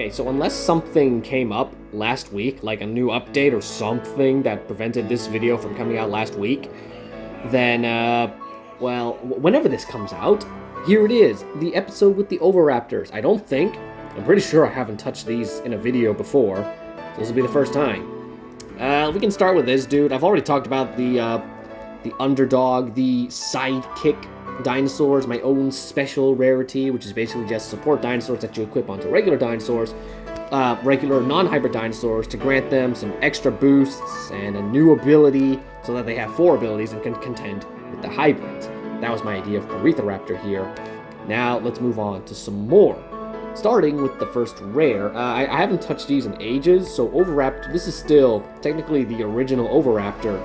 Okay, so unless something came up last week, like a new update or something that prevented this video from coming out last week, then, well, whenever this comes out, here it is, the episode with the Oviraptors. I'm pretty sure I haven't touched these in a video before, so this will be the first time. We can start with this dude. I've already talked about the underdog, the sidekick dinosaurs, my own special rarity, which is basically just support dinosaurs that you equip onto regular dinosaurs, regular non-hybrid dinosaurs, to grant them some extra boosts and a new ability so that they have 4 abilities and can contend with the hybrids. That was my idea of Oviraptor here. Now let's move on to some more. Starting with the first rare, I haven't touched these in ages, so Oviraptor, this is still technically the original Oviraptor.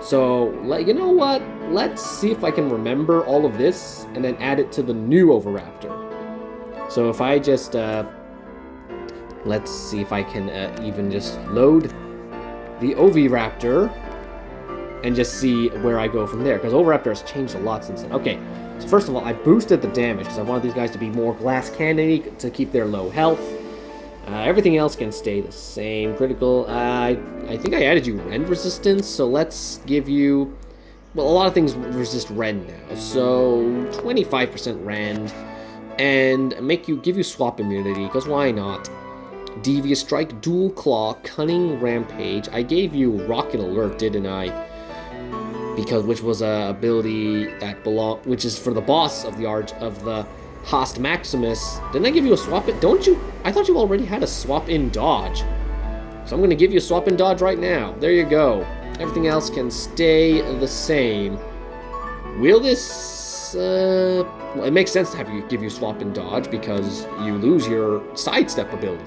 So, you know what? Let's see if I can remember all of this and then add it to the new Oviraptor. So if I just, let's see if I can even just load the Oviraptor and just see where I go from there, because Oviraptor has changed a lot since then. Okay, so first of all, I boosted the damage because I wanted these guys to be more glass cannon-y to keep their low health. Everything else can stay the same. Critical, I think I added you rend resistance, so let's give you, well, a lot of things resist rend now, so 25% rend, and give you swap immunity, because why not? Devious Strike, Dual Claw, Cunning Rampage. I gave you Rocket Alert, didn't I? Which was a ability that which is for the boss of the Host Maximus. Didn't I give you a swap in? Don't you? I thought you already had a swap in dodge. So I'm going to give you a swap in dodge right now. There you go. Everything else can stay the same. Will this... well, it makes sense to give you swap in dodge because you lose your sidestep ability.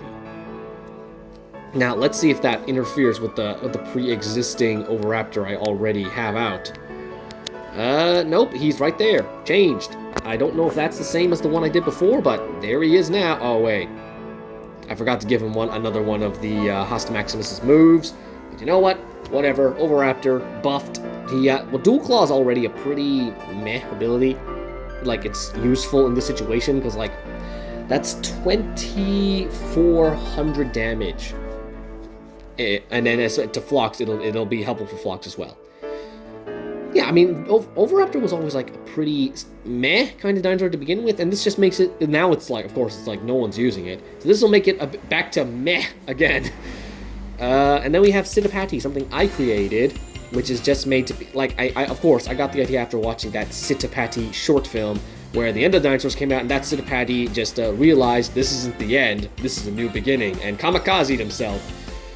Now, let's see if that interferes with the pre-existing Oviraptor I already have out. Nope, he's right there. Changed. I don't know if that's the same as the one I did before, but there he is now. Oh, wait. I forgot to give him another one of the Host Maximus's moves. But you know what? Whatever. Oviraptor, buffed. Well, Dual Claw is already a pretty meh ability. Like, it's useful in this situation, because, like, that's 2,400 damage. And then as to Phlox, it'll be helpful for Phlox as well. Yeah, I mean, Oviraptor was always like a pretty meh kind of dinosaur to begin with, and this just makes it, now it's like, of course, it's like no one's using it, so this will make it back to meh again. And then we have Sitapati, something I created, which is just made to be, like, of course, I got the idea after watching that Sitapati short film, where the end of dinosaurs came out, and that Sitapati just realized this isn't the end, this is a new beginning, and kamikazed himself.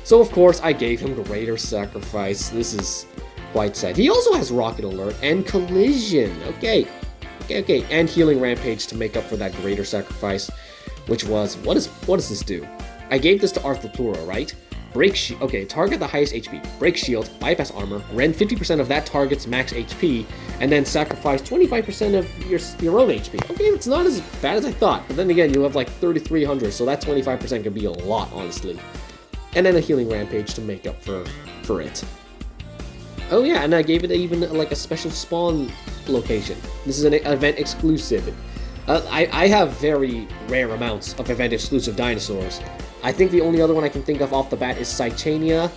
So, of course, I gave him Greater Sacrifice. This is quite sad. He also has Rocket Alert and Collision. Okay, and Healing Rampage to make up for that Greater Sacrifice, which was, what does this do? I gave this to Arthropleura, right? Break Shield. Okay, target the highest HP. Break Shield, bypass armor, rend 50% of that target's max HP, and then sacrifice 25% of your own HP. Okay, it's not as bad as I thought. But then again, you have like 3,300, so that 25% can be a lot, honestly. And then a Healing Rampage to make up for it. Oh yeah, and I gave it even like a special spawn location. This is an event exclusive. I have very rare amounts of event exclusive dinosaurs. I think the only other one I can think of off the bat is Cychania.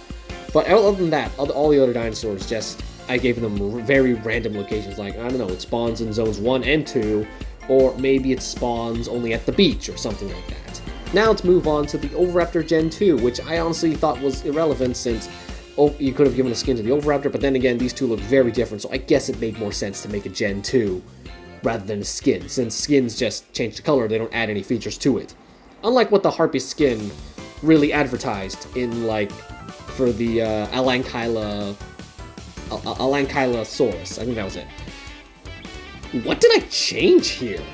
But other than that, all the other dinosaurs, just I gave them very random locations. Like, I don't know, it spawns in zones 1 and 2, or maybe it spawns only at the beach or something like that. Now let's move on to the Oviraptor Gen 2, which I honestly thought was irrelevant since you could have given a skin to the Oviraptor, but then again, these two look very different, so I guess it made more sense to make a Gen 2 rather than a skin, since skins just change the color, they don't add any features to it. Unlike what the Harpy skin really advertised in, like, for the Alankylosaurus. I think that was it. What did I change here?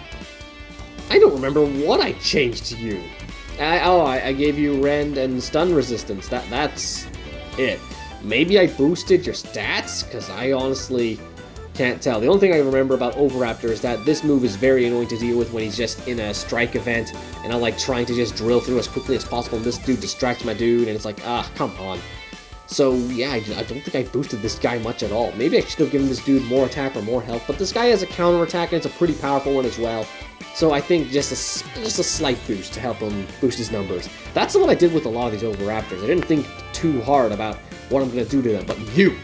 I don't remember what I changed to you. I gave you rend and stun resistance. That's it. Maybe I boosted your stats? Because I honestly can't tell. The only thing I remember about Oviraptor is that this move is very annoying to deal with when he's just in a strike event, and I'm like trying to just drill through as quickly as possible, and this dude distracts my dude, and it's like, come on. So yeah, I don't think I boosted this guy much at all. Maybe I should have given this dude more attack or more health, but this guy has a counter attack and it's a pretty powerful one as well. So I think just a slight boost to help him boost his numbers. That's what I did with a lot of these Oviraptors. I didn't think too hard about what I'm going to do to them, but you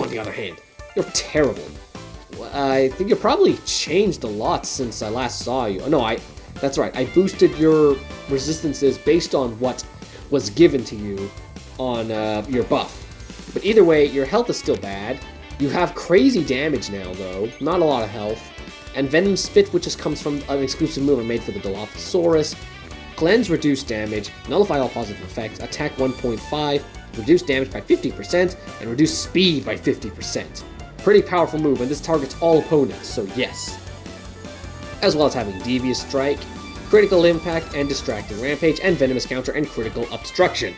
on the other hand, you're terrible. I think you probably changed a lot since I last saw you. No, that's right. I boosted your resistances based on what was given to you on your buff. But either way, your health is still bad. You have crazy damage now, though. Not a lot of health. And Venom Spit, which just comes from an exclusive move I made for the Dilophosaurus. Cleanse, reduce damage, nullify all positive effects, attack 1.5, reduce damage by 50%, and reduce speed by 50%. Pretty powerful move, and this targets all opponents, so yes. As well as having Devious Strike, Critical Impact, and Distracting Rampage, and Venomous Counter, and Critical Obstruction.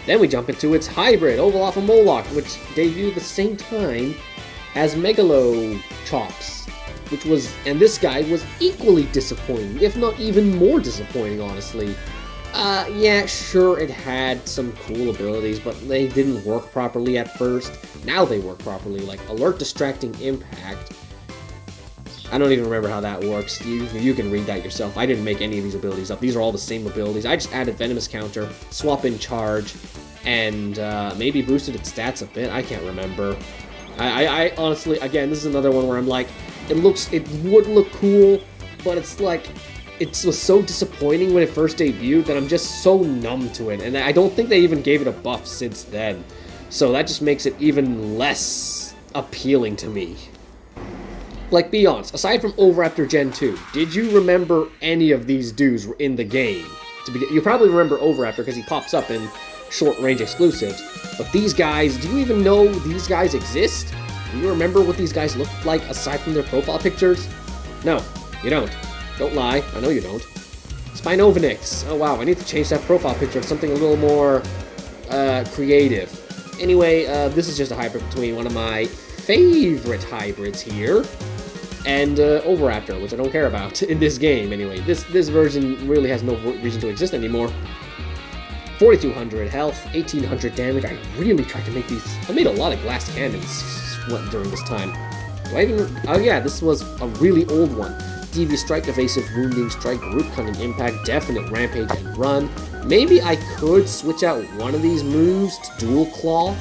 Then we jump into its hybrid, Oviraptor Moloch, which debuted at the same time as Megalochops. And this guy was equally disappointing, if not even more disappointing, honestly. Yeah, sure, it had some cool abilities, but they didn't work properly at first. Now they work properly, like Alert, Distracting Impact. I don't even remember how that works. You can read that yourself. I didn't make any of these abilities up. These are all the same abilities. I just added Venomous Counter, Swap in Charge, and maybe boosted its stats a bit. I can't remember. I honestly, again, this is another one where I'm like, it would look cool, but it's like, it was so disappointing when it first debuted that I'm just so numb to it, and I don't think they even gave it a buff since then. So that just makes it even less appealing to me. Like, be honest, aside from Oviraptor Gen 2, did you remember any of these dudes in the game? You probably remember Oviraptor because he pops up in short-range exclusives, but these guys, do you even know these guys exist? Do you remember what these guys looked like aside from their profile pictures? No, you don't. Don't lie, I know you don't. Spinovanix. Oh wow, I need to change that profile picture to something a little more creative. Anyway, this is just a hybrid between one of my favorite hybrids here and Oviraptor, which I don't care about in this game anyway. This version really has no reason to exist anymore. 4,200 health, 1,800 damage. I really tried to make these. I made a lot of glass cannons during this time. Do I even? Oh yeah, this was a really old one. Devious Strike, Evasive Wounding Strike, Group Cunning Impact, Definite Rampage and Run. Maybe I could switch out one of these moves to Dual Claw,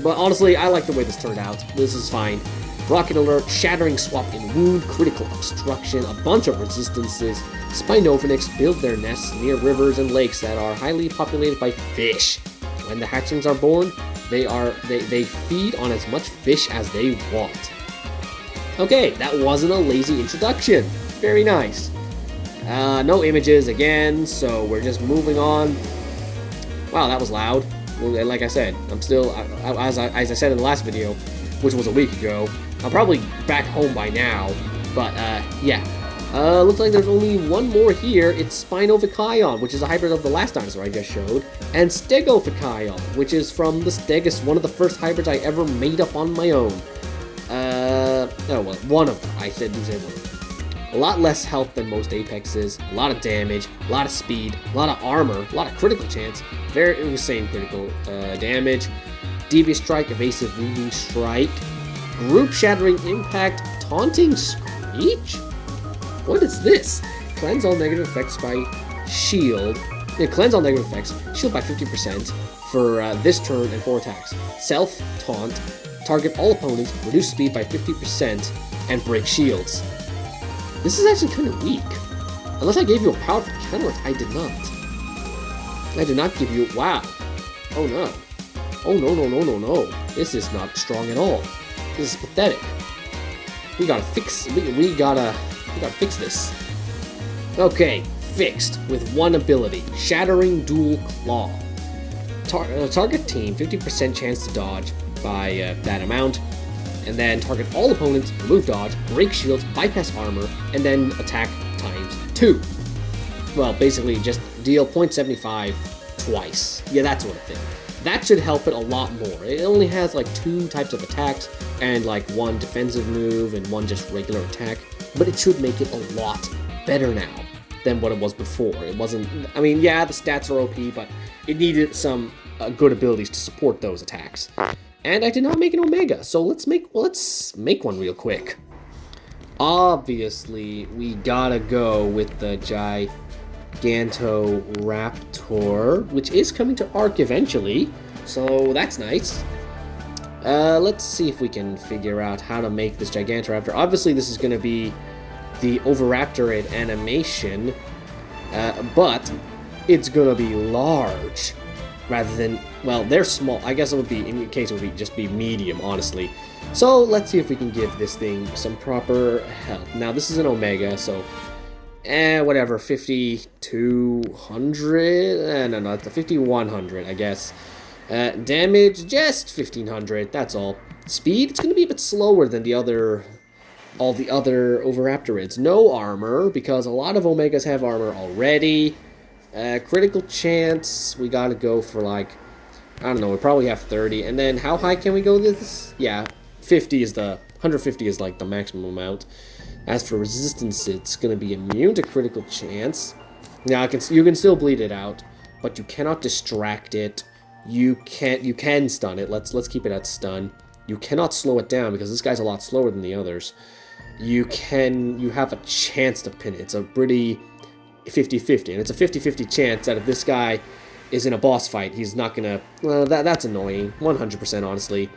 but honestly, I like the way this turned out. This is fine. Rocket Alert, Shattering Swap in Wound, Critical Obstruction, a bunch of resistances. Spinovanix build their nests near rivers and lakes that are highly populated by fish. When the hatchlings are born, they feed on as much fish as they want. Okay, that wasn't a lazy introduction. Very nice. No images again, so we're just moving on. Wow, that was loud. Well, like I said, I'm still, as I said in the last video, which was a week ago, I'm probably back home by now, but yeah. Looks like there's only one more here. It's Spinovichion, which is a hybrid of the last dinosaur I just showed, and Stegovichion, which is from the Stegus, one of the first hybrids I ever made up on my own. Oh well, one of them. I said one. A lot less health than most Apexes, a lot of damage, a lot of speed, a lot of armor, a lot of critical chance, very insane critical damage, Devious Strike, Evasive Wounding Strike, Group Shattering Impact, Taunting Screech? What is this? Cleanse all negative effects by shield. Yeah, cleanse all negative effects, shield by 50% for this turn and 4 attacks. Self, taunt, target all opponents, reduce speed by 50%, and break shields. This is actually kind of weak. Unless I gave you a powerful counter, I did not. I did not give you, wow. Oh no. Oh no. This is not strong at all. This is pathetic. We gotta fix this. Okay, fixed with one ability, Shattering Dual Claw. Target team, 50% chance to dodge by that amount, and then target all opponents, remove dodge, break shields, bypass armor, and then attack times 2. Well, basically just deal 0.75 twice. Yeah, that sort of thing. That should help it a lot more. It only has like 2 types of attacks, and like 1 defensive move and 1 just regular attack, but it should make it a lot better now than what it was before. It wasn't, I mean, yeah, the stats are OP, but it needed some good abilities to support those attacks. And I did not make an Omega, so let's make one real quick. Obviously, we gotta go with the Gigantoraptor, which is coming to Arc eventually, so that's nice. Let's see if we can figure out how to make this Gigantoraptor. Obviously, this is going to be the Oviraptor animation, but it's going to be large rather than, well, they're small. I guess it would be, in your case, it would just be medium, honestly. So let's see if we can give this thing some proper health. Now, this is an Omega, so, whatever, 5,200? No, it's a 5,100, I guess. Damage, just 1,500, that's all. Speed, it's going to be a bit slower than all the other Oviraptorids. No armor, because a lot of Omegas have armor already. Critical chance, we gotta go for like, I don't know, we probably have 30. And then how high can we go this? Yeah, 150 is like the maximum amount. As for resistance, it's going to be immune to critical chance. Now, you can still bleed it out, but you cannot distract it. You can stun it. Let's keep it at stun. You cannot slow it down because this guy's a lot slower than the others. You have a chance to pin it. It's a pretty 50-50, and it's a 50-50 chance that if this guy is in a boss fight, he's not gonna. Well, that's annoying. 100%, honestly.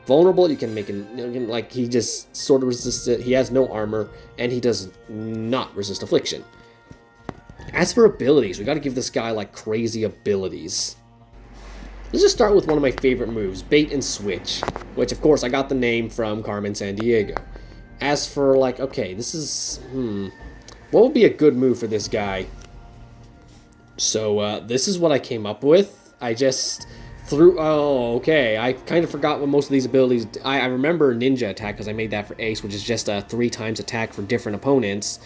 Vulnerable, you can make him like he just sort of resists it. He has no armor, and he does not resist affliction. As for abilities, we got to give this guy like crazy abilities. Let's just start with one of my favorite moves, Bait and Switch, which of course I got the name from Carmen Sandiego. As for like, okay, this is, what would be a good move for this guy? So this is what I came up with. I just threw, okay, I kind of forgot what most of these abilities, I remember Ninja Attack because I made that for Ace, which is just a 3 times attack for different opponents,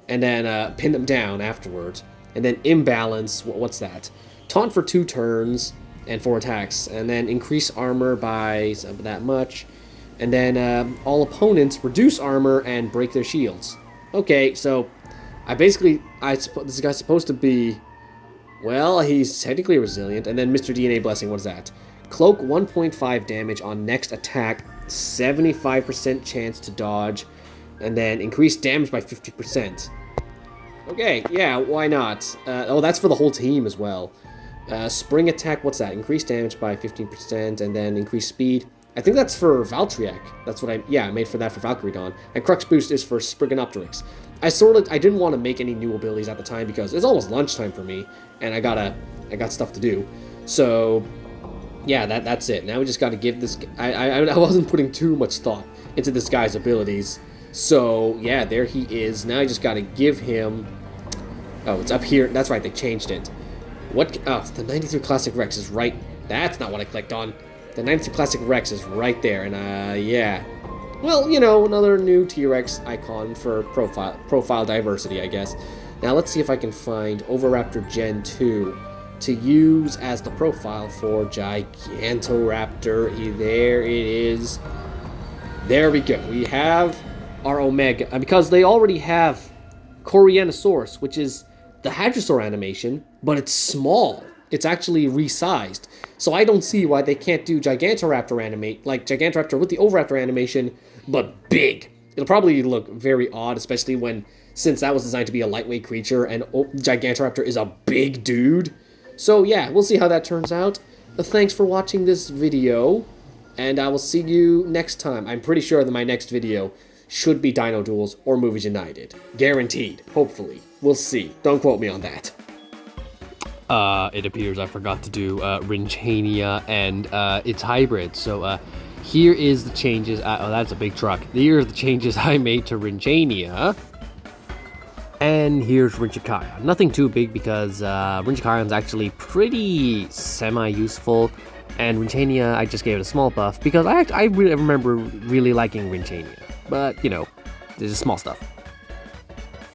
and then pin them down afterwards. And then Imbalance, what's that? Taunt for 2 turns, and 4 attacks, and then increase armor by that much, and then all opponents reduce armor and break their shields. Okay, so this guy's supposed to be, well, he's technically resilient, and then Mr. DNA Blessing, what is that? Cloak 1.5 damage on next attack, 75% chance to dodge, and then increase damage by 50%. Okay, yeah, why not? That's for the whole team as well. Spring attack, what's that? Increase damage by 15%, and then increase speed. I think that's for Valtryek. That's what I made for that for Valkyrie Dawn. And Crux Boost is for Spriganopteryx. I didn't want to make any new abilities at the time because it's almost lunchtime for me, and I got stuff to do. So, yeah, that's it. Now we just got to give this. I wasn't putting too much thought into this guy's abilities. So, yeah, there he is. Now I just got to give him. Oh, it's up here. That's right. They changed it. What? Oh, the 93 Classic Rex is right. That's not what I clicked on. The 93 Classic Rex is right there, and yeah. Well, you know, another new T-Rex icon for profile diversity, I guess. Now let's see if I can find Oviraptor Gen 2 to use as the profile for Gigantoraptor. There it is. There we go. We have our Omega, because they already have Coryanosaurus, which is the Hadrosaur animation, but it's small. It's actually resized. So I don't see why they can't do Gigantoraptor animate, like Gigantoraptor with the Oviraptor animation, but big. It'll probably look very odd, especially since that was designed to be a lightweight creature, and Gigantoraptor is a big dude. So yeah, we'll see how that turns out. Thanks for watching this video, and I will see you next time. I'm pretty sure that my next video should be Dino Duels or Movies United. Guaranteed, hopefully. We'll see. Don't quote me on that. It appears I forgot to do Rinchania and its hybrid. So here is the changes. Oh, that's a big truck. Here are the changes I made to Rinchania. And here's Rinchakaya. Nothing too big because Rinchakaya is actually pretty semi-useful. And Rinchania, I just gave it a small buff because I really remember really liking Rinchania. But, you know, there's small stuff.